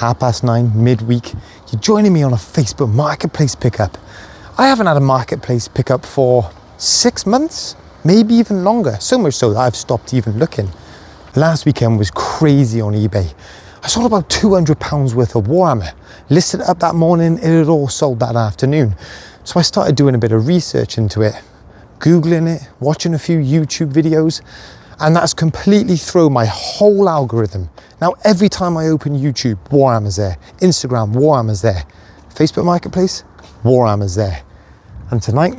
9:30, midweek. You're joining me on a Facebook marketplace pickup. I haven't had a marketplace pickup for 6 months, maybe even longer. So much so that I've stopped even looking. Last weekend was crazy on eBay. I sold about £200 worth of Warhammer. Listed it up that morning, it had all sold that afternoon. So I started doing a bit of research into it, Googling it, watching a few YouTube videos, and that's completely thrown my whole algorithm. Now, every time I open YouTube, Warhammer's there. Instagram, Warhammer's there. Facebook Marketplace, Warhammer's there. And tonight,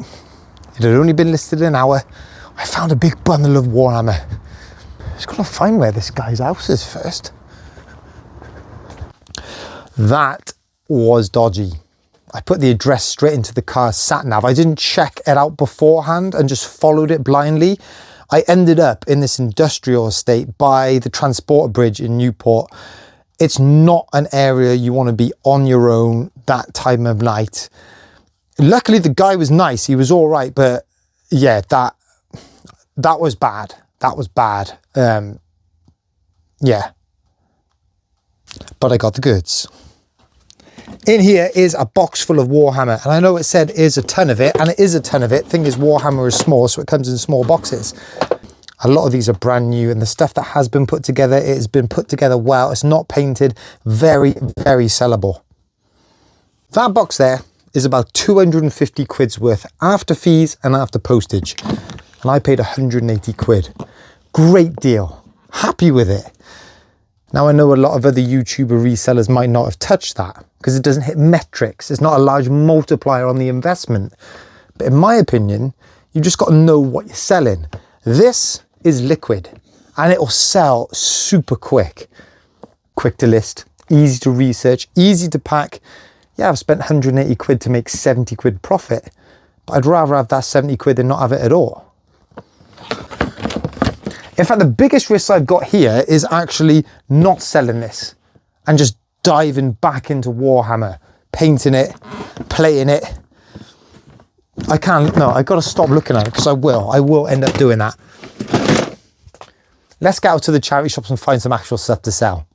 it had only been listed an hour. I found a big bundle of Warhammer. Just gotta find where this guy's house is first. That was dodgy. I put the address straight into the car's sat nav. I didn't check it out beforehand and just followed it blindly. I ended up in this industrial estate by the transporter bridge in Newport. It's not an area you want to be on your own that time of night. Luckily, the guy was nice. He was all right, but yeah, that was bad. That was bad. Yeah. But I got the goods. In here is a box full of Warhammer, and I know it said is a ton of it, and it is a ton of it. Thing is, Warhammer is small, so it comes in small boxes. A lot of these are brand new, and the stuff that has been put together, it has been put together well. It's not painted. Very, very sellable. That box there is about 250 quid's worth after fees and after postage, and I paid 180 quid. Great deal. Happy with it. Now, I know a lot of other YouTuber resellers might not have touched that because it doesn't hit metrics. It's not a large multiplier on the investment. But in my opinion, you just got to know what you're selling. This is liquid and it will sell super quick. Quick to list, easy to research, easy to pack. Yeah, I've spent 180 quid to make 70 quid profit, but I'd rather have that 70 quid than not have it at all. In fact, the biggest risk I've got here is actually not selling this and just diving back into Warhammer, painting it, playing it. I got to stop looking at it because I will end up doing that. Let's get out to the charity shops and find some actual stuff to sell.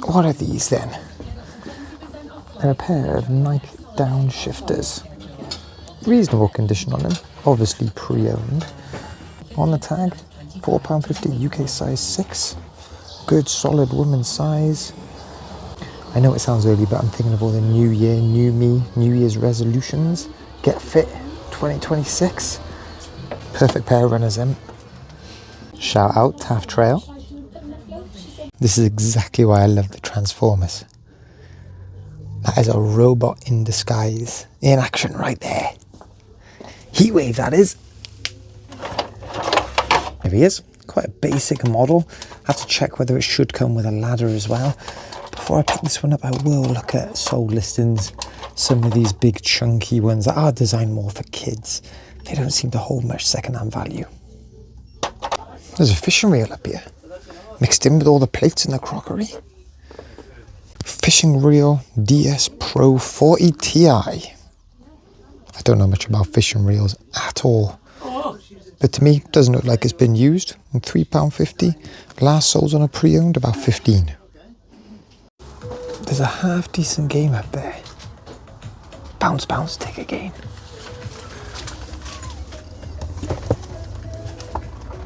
What are these then? They're a pair of Nike downshifters. Reasonable condition on them, obviously pre-owned. On the tag, £4.50, UK size 6. Good solid women's size. I know it sounds early, but I'm thinking of all the new year, new me, New Year's resolutions. Get fit 2026. Perfect pair of runners in. Shout out Taft Trail. This is exactly why I love the Transformers. That is a robot in disguise, in action right there. Heatwave, that is. There he is. Quite a basic model. I have to check whether it should come with a ladder as well. Before I pick this one up, I will look at sold listings. Some of these big chunky ones that are designed more for kids. They don't seem to hold much second-hand value. There's a fishing reel up here, mixed in with all the plates and the crockery. Fishing reel DS Pro 40 Ti. I don't know much about fishing reels at all, but to me it doesn't look like it's been used. And £3.50. Last sold on a pre-owned about 15. There's a half decent game up there. Bounce, bounce, take a game.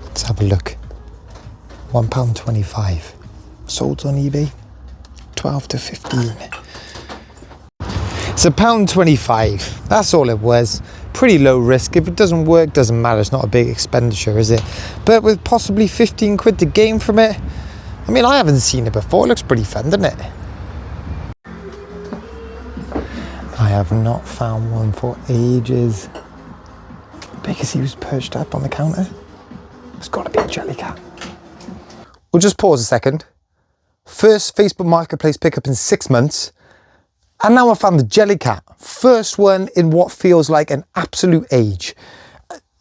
Let's have a look. £1.25. Sold on eBay 12 to 15. It's £1.25. That's all it was. Pretty low risk. If it doesn't work, doesn't matter. It's not a big expenditure, is it? But with possibly 15 quid to gain from it, I mean, I haven't seen it before. It looks pretty fun, doesn't it? I have not found one for ages. Because he was perched up on the counter. It's got to be a Jellycat. We'll just pause a second. First Facebook Marketplace pickup in 6 months. And now I found the Jellycat. First one in what feels like an absolute age.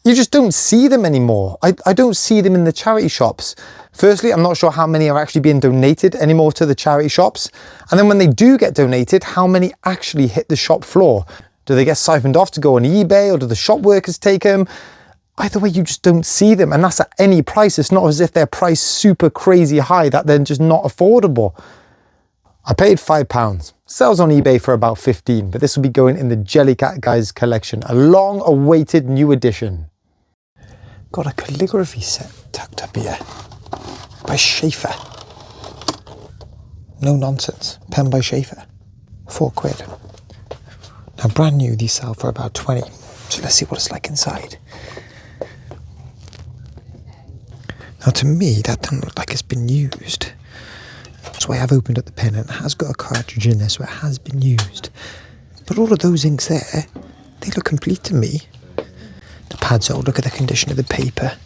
You just don't see them anymore. I don't see them in the charity shops. Firstly, I'm not sure how many are actually being donated anymore to the charity shops. And then when they do get donated, how many actually hit the shop floor? Do they get siphoned off to go on eBay, or do the shop workers take them? either way, you just don't see them. And that's at any price. It's not as if they're priced super crazy high that they're just not affordable. I paid £5. Sells on eBay for about 15, but this will be going in the Jellycat Guys collection, a long-awaited new edition. Got a calligraphy set tucked up here by Schaefer. No nonsense. Pen by Schaefer. £4. Now, brand new, these sell for about 20. So let's see what it's like inside. Now, to me, that doesn't look like it's been used. So I have opened up the pen and it has got a cartridge in there, so it has been used. But all of those inks there, they look complete to me. The pads, oh, look at the condition of the paper.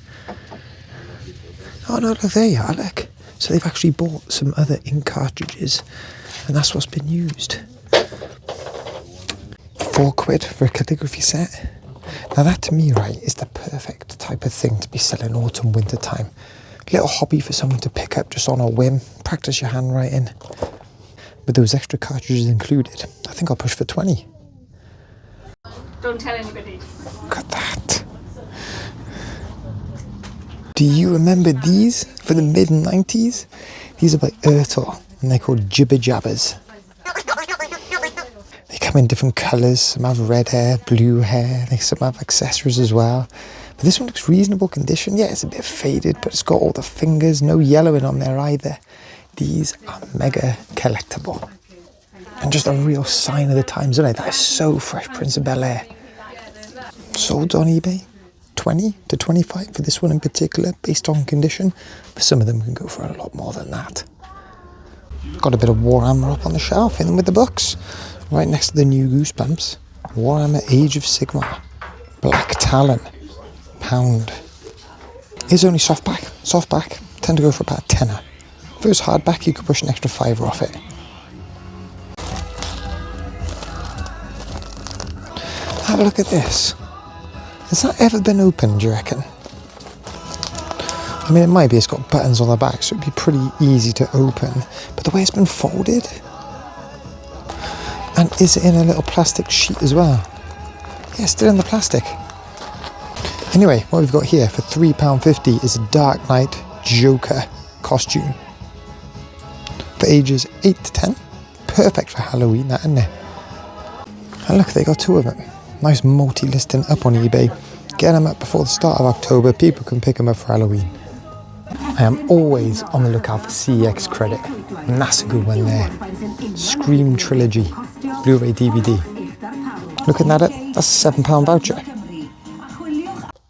Oh no, look, there you are, look. So they've actually bought some other ink cartridges and that's what's been used. £4 for a calligraphy set. Now that to me, right, is the perfect type of thing to be selling autumn, winter time. Little hobby for someone to pick up just on a whim, practice your handwriting. With those extra cartridges included, I think I'll push for 20. Don't tell anybody. Look at that. Do you remember these for the mid-90s? These are by Ertl and they're called Jibber Jabbers. They come in different colours, some have red hair, blue hair, some have accessories as well. But this one looks reasonable condition. Yeah, it's a bit faded, but it's got all the fingers, no yellowing on there either. These are mega collectible. And just a real sign of the times, isn't it? That is so Fresh Prince of Bel-Air. Sold on eBay, 20 to 25 for this one in particular, based on condition. But some of them can go for a lot more than that. Got a bit of Warhammer up on the shelf, in with the books. Right next to the new Goosebumps. Warhammer Age of Sigmar. Black Talon. £1. It's only softback, tend to go for about a tenner. If it was hardback, you could push an extra £5 off it. Have a look at this. Has that ever been opened, do you reckon? I mean, it might be, it's got buttons on the back, so it'd be pretty easy to open. But the way it's been folded, and is it in a little plastic sheet as well? Yeah, still in the plastic. Anyway, what we've got here for £3.50 is a Dark Knight Joker costume. For ages 8 to 10. Perfect for Halloween, that, isn't it? And look, they got 2 of them. Nice multi-listing up on eBay. Get them up before the start of October. People can pick them up for Halloween. I am always on the lookout for CEX credit. And that's a good one there. Scream Trilogy. Blu-ray DVD. Looking at it, that's a £7 voucher.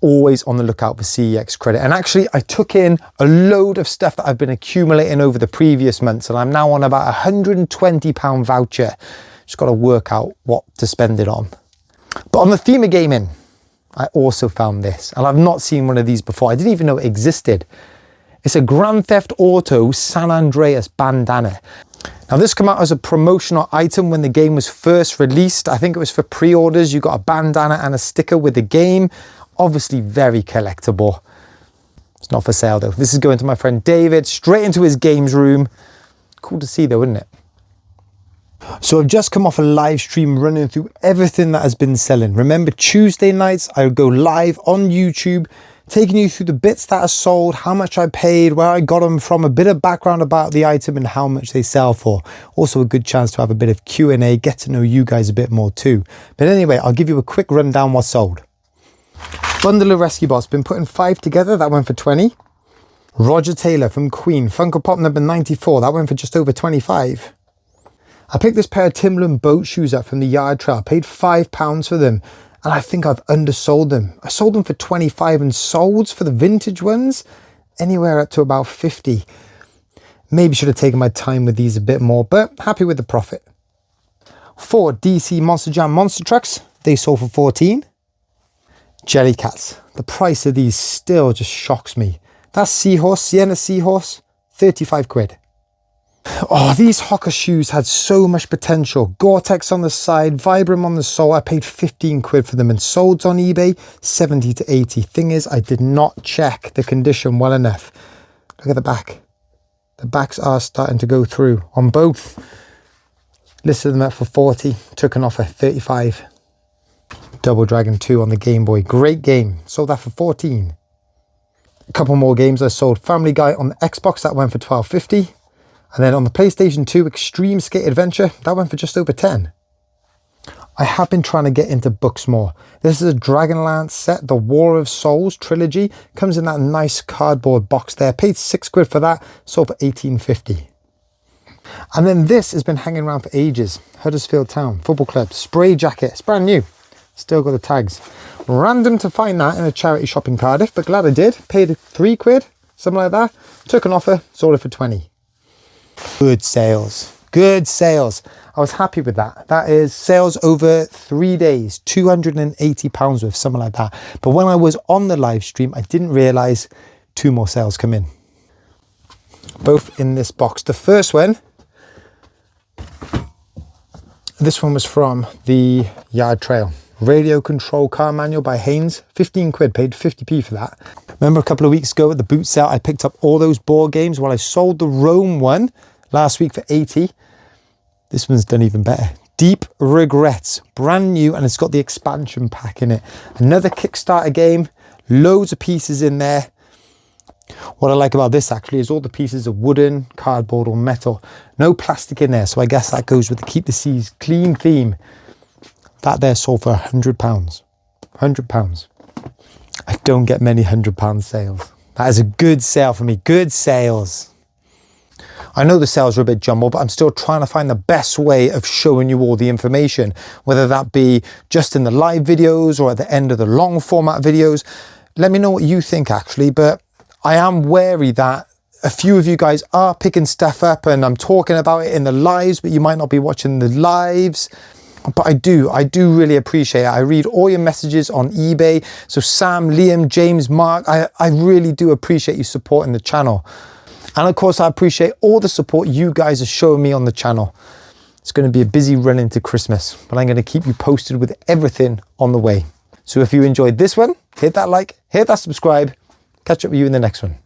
Always on the lookout for CEX credit. And actually, I took in a load of stuff that I've been accumulating over the previous months, and I'm now on about £120 voucher. Just got to work out what to spend it on. But on the theme of gaming, I also found this, and I've not seen one of these before. I didn't even know it existed. It's a Grand Theft Auto San Andreas bandana. Now this came out as a promotional item when the game was first released. I think it was for pre-orders. You got a bandana and a sticker with the game. Obviously very collectible. It's not for sale though. This is going to my friend David, straight into his games room. Cool to see though, isn't it? So I've just come off a live stream running through everything that has been selling. Remember, Tuesday nights I go live on YouTube, taking you through the bits that are sold, how much I paid, where I got them from, a bit of background about the item and how much they sell for. Also a good chance to have a bit of Q&A, get to know you guys a bit more too. But anyway, I'll give you a quick rundown what's sold. Bundle of Rescue Bots, been putting 5 together, that went for 20. Roger Taylor from Queen, Funko Pop number 94, that went for just over 25. I picked this pair of Timberland boat shoes up from the yard trail, paid £5 for them, and I think I've undersold them. I sold them for 25 and solds for the vintage ones anywhere up to about 50. Maybe should have taken my time with these a bit more, but happy with the profit. 4 DC Monster Jam monster trucks, they sold for 14. Jellycats, the price of these still just shocks me. That's Seahorse, Sienna Seahorse, 35 quid. Oh, these Hoka shoes had so much potential. Gore-Tex on the side, Vibram on the sole. I paid 15 quid for them and sold on eBay 70 to 80. Thing is, I did not check the condition well enough. Look at the back. The backs are starting to go through on both. Listed them up for 40, took an offer 35. Double Dragon 2 on the Game Boy. Great game. Sold that for 14. A couple more games I sold. Family Guy on the Xbox, that went for $12.50. And then on the PlayStation 2, Extreme Skate Adventure, that went for just over 10. I have been trying to get into books more. This is a Dragonlance set, the War of Souls trilogy. Comes in that nice cardboard box there. Paid £6 for that, sold for $18.50. And then this has been hanging around for ages. Huddersfield Town Football Club spray jacket. It's brand new. Still got the tags. Random to find that in a charity shop in Cardiff, but glad I did. Paid £3, something like that. Took an offer, sold it for 20. Good sales. Good sales. I was happy with that. That is sales over 3 days, £280 worth, something like that. But when I was on the live stream, I didn't realise 2 more sales come in. Both in this box. The first one, this one was from the Yard Trail. Radio Control Car Manual by Haynes. £15, paid 50p for that. Remember a couple of weeks ago at the boot sale, I picked up all those board games. Well, I sold the Rome one last week for 80. This one's done even better. Deep Regrets, brand new, and it's got the expansion pack in it. Another Kickstarter game, loads of pieces in there. What I like about this actually is all the pieces are wooden, cardboard or metal. No plastic in there, so I guess that goes with the Keep the Seas Clean theme. That there sold for £100. £100. I don't get many £100 sales. That is a good sale for me, good sales. I know the sales are a bit jumbled, but I'm still trying to find the best way of showing you all the information, whether that be just in the live videos or at the end of the long format videos. Let me know what you think actually, but I am wary that a few of you guys are picking stuff up and I'm talking about it in the lives, but you might not be watching the lives. But I do really appreciate it. I read all your messages on eBay. So Sam, Liam, James, Mark, I really do appreciate you supporting the channel. And of course, I appreciate all the support you guys are showing me on the channel. It's going to be a busy run into Christmas, but I'm going to keep you posted with everything on the way. So if you enjoyed this one, hit that like, hit that subscribe. Catch up with you in the next one.